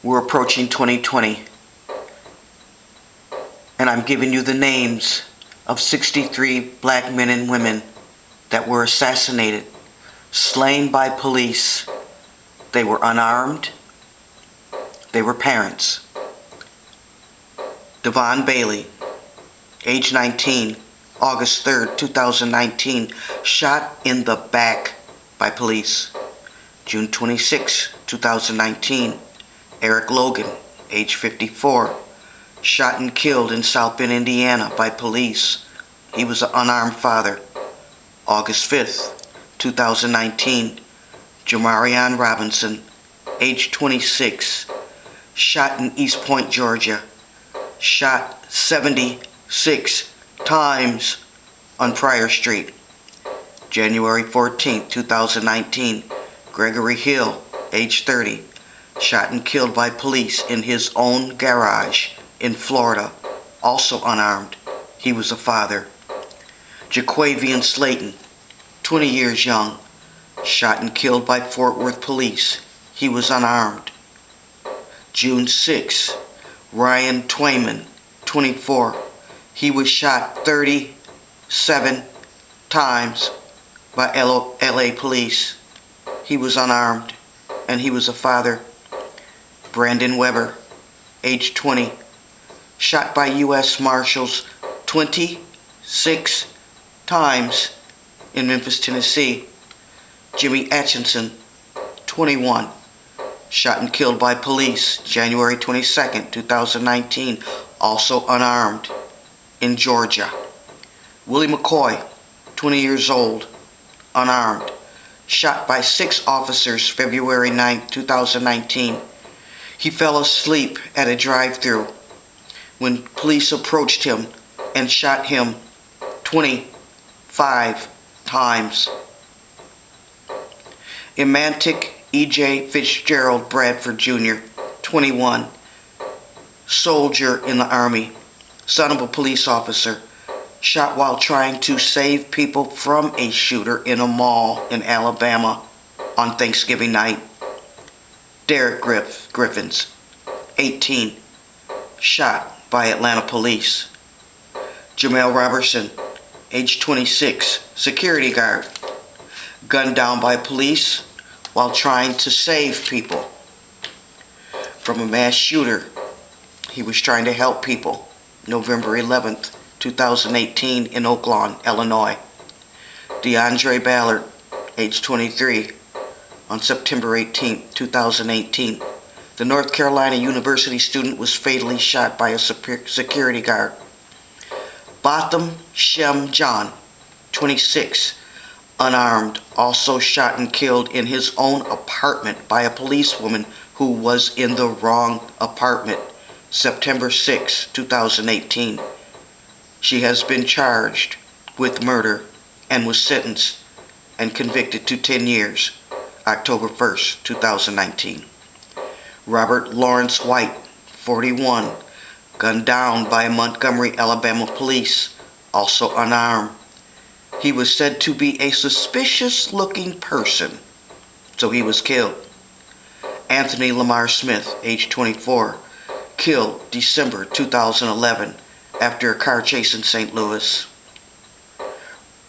We're approaching 2020, and I'm giving you the names of 63 black men and women that were assassinated, slain by police. They were unarmed. They were parents. Devon Bailey, age 19, August 3rd, 2019, shot in the back by police. June 26, 2019, Eric Logan, age 54, shot and killed in South Bend, Indiana by police. He was an unarmed father. August 5th, 2019, Jamarion Robinson, age 26, shot in East Point, Georgia. Shot 76 times on Pryor Street. January 14, 2019, Gregory Hill, age 30, shot and killed by police in his own garage in Florida, also unarmed. He was a father. Jaquavian Slayton, 20 years young, shot and killed by Fort Worth police. He was unarmed. June 6, Ryan Twyman, 24. He was shot 37 times by LA police. He was unarmed, and he was a father. Brandon Weber, age 20, shot by U.S. Marshals 26 times in Memphis, Tennessee. Jimmy Atchison, 21, shot and killed by police January 22nd, 2019, also unarmed, in Georgia. Willie McCoy, 20 years old, unarmed, shot by 6 officers February 9th, 2019. He fell asleep at a drive-thru when police approached him and shot him 25 times. Emantic E.J. Fitzgerald Bradford Jr., 21, soldier in the Army, son of a police officer, shot while trying to save people from a shooter in a mall in Alabama on Thanksgiving night. Derek Griffins, 18, shot by Atlanta police. Jamel Robertson, age 26, security guard, gunned down by police while trying to save people from a mass shooter. He was trying to help people. November 11th, 2018 in Oak Lawn, Illinois. DeAndre Ballard, age 23, on September 18, 2018. The North Carolina University student was fatally shot by a security guard. Botham Shem John, 26, unarmed, also shot and killed in his own apartment by a policewoman who was in the wrong apartment, September 6, 2018. She has been charged with murder and was sentenced and convicted to 10 years, October 1st, 2019. Robert Lawrence White, 41, gunned down by Montgomery, Alabama police, also unarmed. He was said to be a suspicious-looking person, so he was killed. Anthony Lamar Smith, age 24, killed December 2011 after a car chase in St. Louis.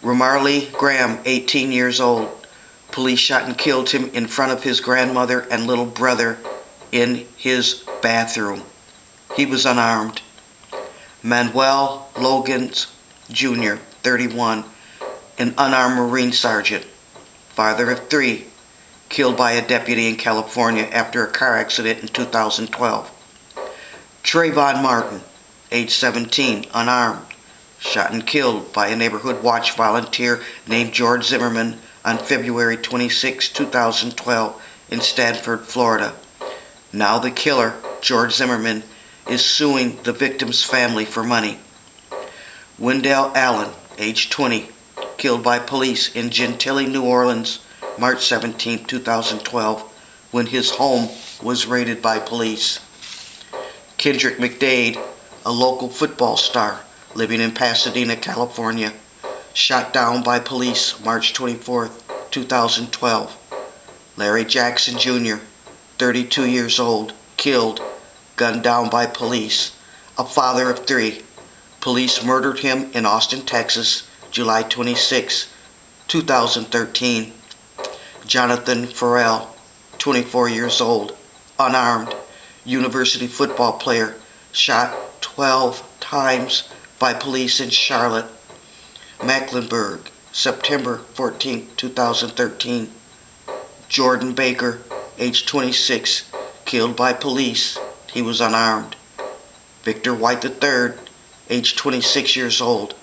Ramarley Graham, 18 years old, police shot and killed him in front of his grandmother and little brother in his bathroom. He was unarmed. Manuel Logans Jr., 31, an unarmed Marine sergeant, father of 3, killed by a deputy in California after a car accident in 2012. Trayvon Martin, age 17, unarmed, shot and killed by a neighborhood watch volunteer named George Zimmerman on February 26, 2012 in Stanford, Florida. Now the killer, George Zimmerman, is suing the victim's family for money. Wendell Allen, age 20, killed by police in Gentilly, New Orleans, March 17, 2012, when his home was raided by police. Kendrick McDade, a local football star living in Pasadena, California, shot down by police March 24, 2012. Larry Jackson Jr., 32 years old, killed, gunned down by police. A father of three. Police murdered him in Austin, Texas, July 26, 2013. Jonathan Farrell, 24 years old, unarmed, university football player, shot 12 times by police in Charlotte, Mecklenburg, September 14, 2013. Jordan Baker, age 26, killed by police. He was unarmed. Victor White III, age 26 years old,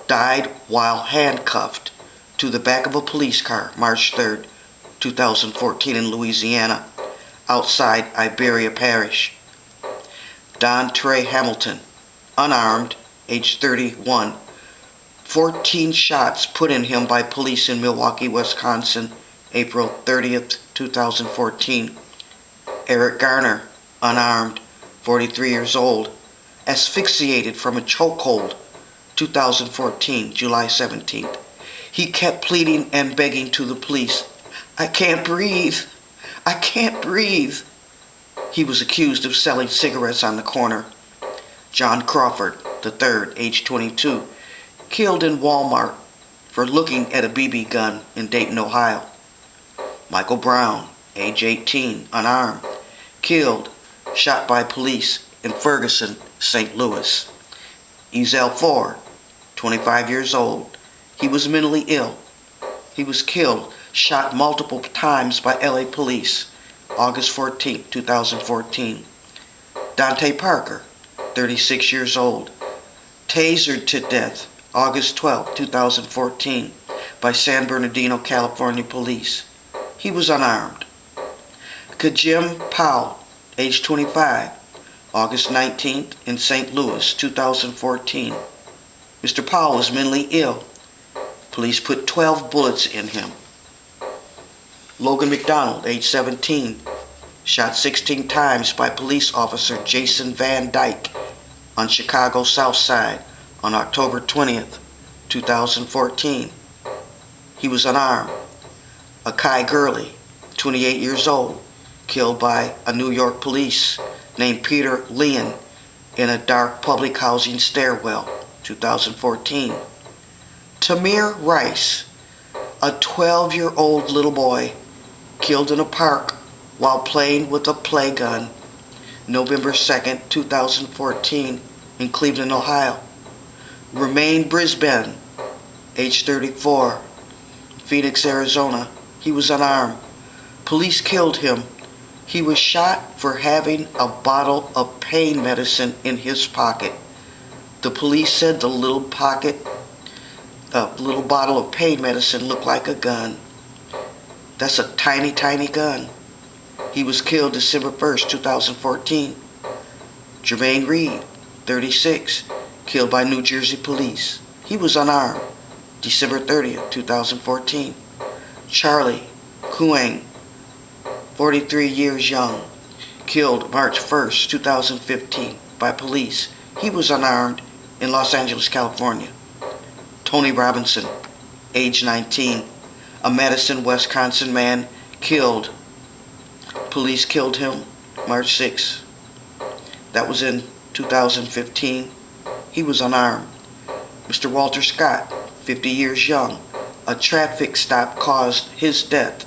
died while handcuffed to the back of a police car, March 3, 2014 in Louisiana, outside Iberia Parish. Don Trey Hamilton, unarmed, age 31, 14 shots put in him by police in Milwaukee, Wisconsin, April 30th, 2014. Eric Garner, unarmed, 43 years old, asphyxiated from a chokehold, 2014, July 17th. He kept pleading and begging to the police, "I can't breathe. I can't breathe." He was accused of selling cigarettes on the corner. John Crawford III, age 22, killed in Walmart for looking at a BB gun in Dayton, Ohio. Michael Brown, age 18, unarmed, killed, shot by police in Ferguson, St. Louis. Ezell Ford, 25 years old, he was mentally ill. He was killed, shot multiple times by LA police, August 14, 2014. Dante Parker, 36 years old, tasered to death, August 12, 2014, by San Bernardino, California police. He was unarmed. Kajim Powell, age 25, August 19th in St. Louis, 2014. Mr. Powell was mentally ill. Police put 12 bullets in him. Logan McDonald, age 17, shot 16 times by police officer Jason Van Dyke on Chicago's South Side on October 20th, 2014. He was unarmed. Akai Gurley, 28 years old, killed by a New York police named Peter Leon in a dark public housing stairwell, 2014. Tamir Rice, a 12-year-old little boy, killed in a park while playing with a play gun, November 2nd, 2014, in Cleveland, Ohio. Romaine Brisbane, age 34, Phoenix, Arizona. He was unarmed. Police killed him. He was shot for having a bottle of pain medicine in his pocket. The police said the little bottle of pain medicine looked like a gun. That's a tiny, tiny gun. He was killed December 1st, 2014. Jermaine Reed, 36, killed by New Jersey police. He was unarmed, December 30th, 2014. Charlie Kuang, 43 years young, killed March 1st, 2015 by police. He was unarmed in Los Angeles, California. Tony Robinson, age 19, a Madison, Wisconsin man, killed. Police killed him March 6th. That was in 2015. He was unarmed. Mr. Walter Scott, 50 years young, a traffic stop caused his death.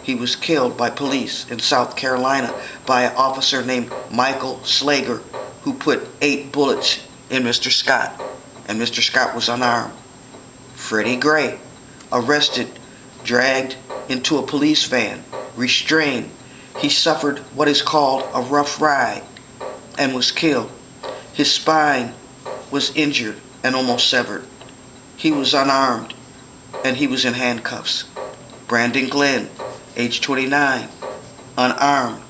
He was killed by police in South Carolina by an officer named Michael Slager, who put 8 bullets in Mr. Scott, and Mr. Scott was unarmed. Freddie Gray, arrested, dragged into a police van, restrained. He suffered what is called a rough ride and was killed. His spine was injured and almost severed. He was unarmed and he was in handcuffs. Brandon Glenn, age 29, unarmed.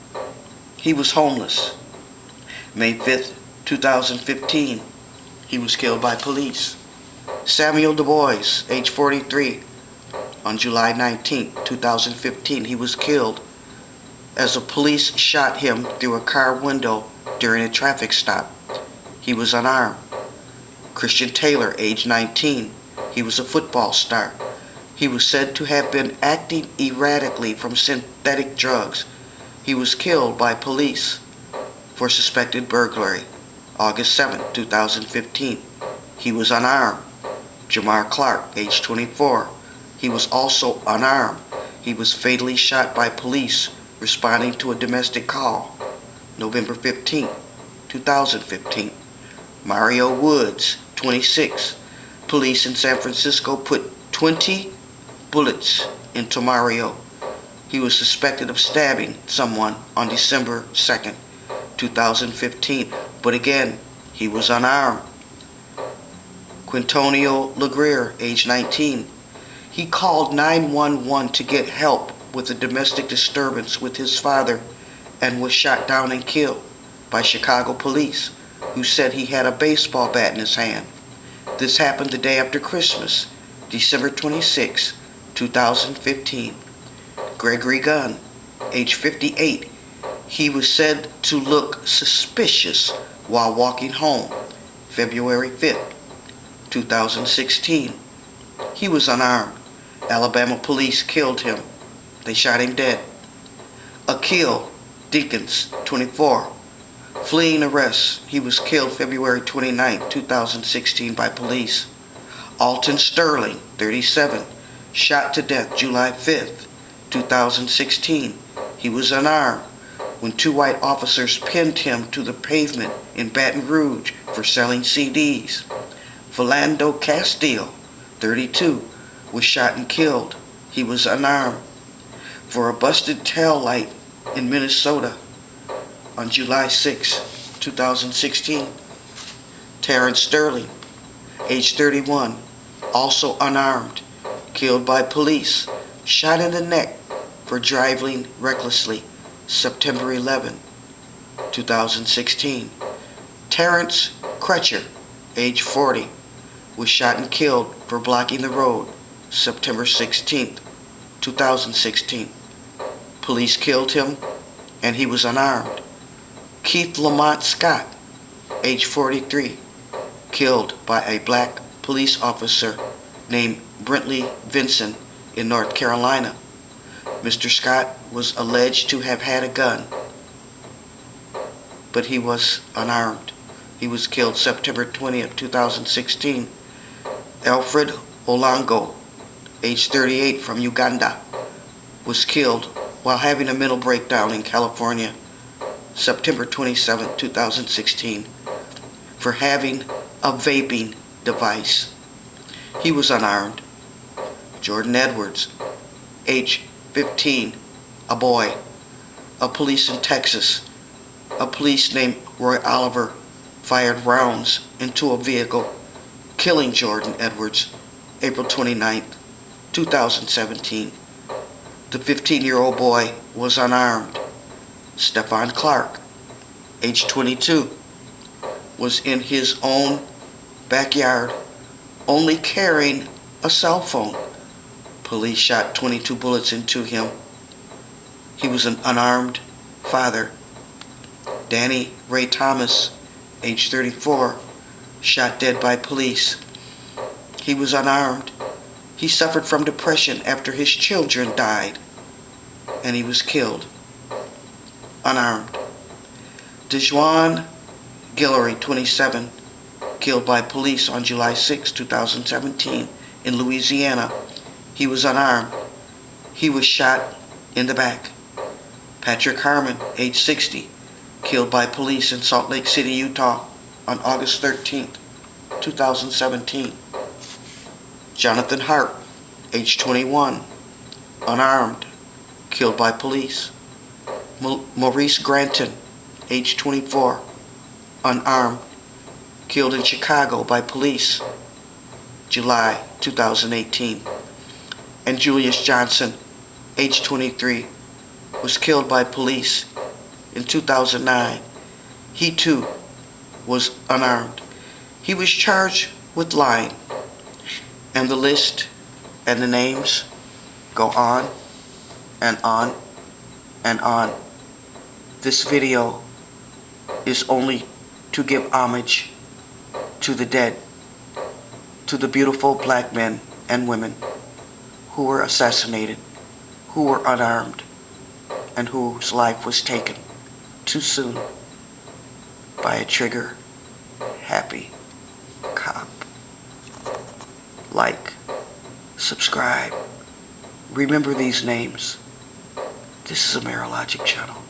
He was homeless. May 5th, 2015, he was killed by police. Samuel Du Bois, age 43, on July 19, 2015, he was killed as the police shot him through a car window during a traffic stop. He was unarmed. Christian Taylor, age 19, he was a football star. He was said to have been acting erratically from synthetic drugs. He was killed by police. for suspected burglary. August 7, 2015. He was unarmed. Jamar Clark, age 24. He was also unarmed. He was fatally shot by police responding to a domestic call. November 15, 2015. Mario Woods, 26. Police in San Francisco put 20 bullets into Mario. He was suspected of stabbing someone on December 2nd, 2015, but again, he was unarmed. Quintonio LeGrier, age 19. He called 911 to get help with a domestic disturbance with his father and was shot down and killed by Chicago police, who said he had a baseball bat in his hand. This happened the day after Christmas, December 26, 2015. Gregory Gunn, age 58. He was said to look suspicious while walking home, February 5th, 2016. He was unarmed. Alabama police killed him. They shot him dead. Akil Dickens, 24. Fleeing arrest. He was killed February 29, 2016 by police. Alton Sterling, 37. Shot to death July 5th, 2016. He was unarmed when two white officers pinned him to the pavement in Baton Rouge for selling CDs. Philando Castile, 32, was shot and killed. He was unarmed for a busted tail light in Minnesota on July 6, 2016. Terrence Sterling, age 31, also unarmed, killed by police, shot in the neck for driving recklessly, September 11, 2016. Terrence Crutcher, age 40, was shot and killed for blocking the road, September 16, 2016. Police killed him, and he was unarmed. Keith Lamont Scott, age 43, killed by a black police officer named Brentley Vinson in North Carolina. Mr. Scott was alleged to have had a gun, but he was unarmed. He was killed September 20th, 2016. Alfred Olango, age 38, from Uganda, was killed while having a mental breakdown in California, September 27, 2016, for having a vaping device. He was unarmed. Jordan Edwards, age 15, a boy. A police in Texas. A police named Roy Oliver fired rounds into a vehicle, killing Jordan Edwards, April 29, 2017. The 15-year-old boy was unarmed. Stephon Clark, age 22, was in his own backyard, only carrying a cell phone. Police shot 22 bullets into him. He was an unarmed father. Danny Ray Thomas, age 34, shot dead by police. He was unarmed. He suffered from depression after his children died, and he was killed. Unarmed. Dejuan Guillory, 27, killed by police on July 6, 2017, in Louisiana. He was unarmed. He was shot in the back. Patrick Harmon, age 60, killed by police in Salt Lake City, Utah, on August 13, 2017. Jonathan Hart, age 21, unarmed, killed by police. Maurice Granton, age 24, unarmed, killed in Chicago by police, July 2018. And Julius Johnson, age 23, was killed by police in 2009. He too was unarmed. He was charged with lying. And the list and the names go on and on and on. This video is only to give homage to the dead, to the beautiful black men and women who were assassinated, who were unarmed, and whose life was taken too soon. by a trigger happy cop. Like, subscribe. Remember these names. This is a Marologic channel.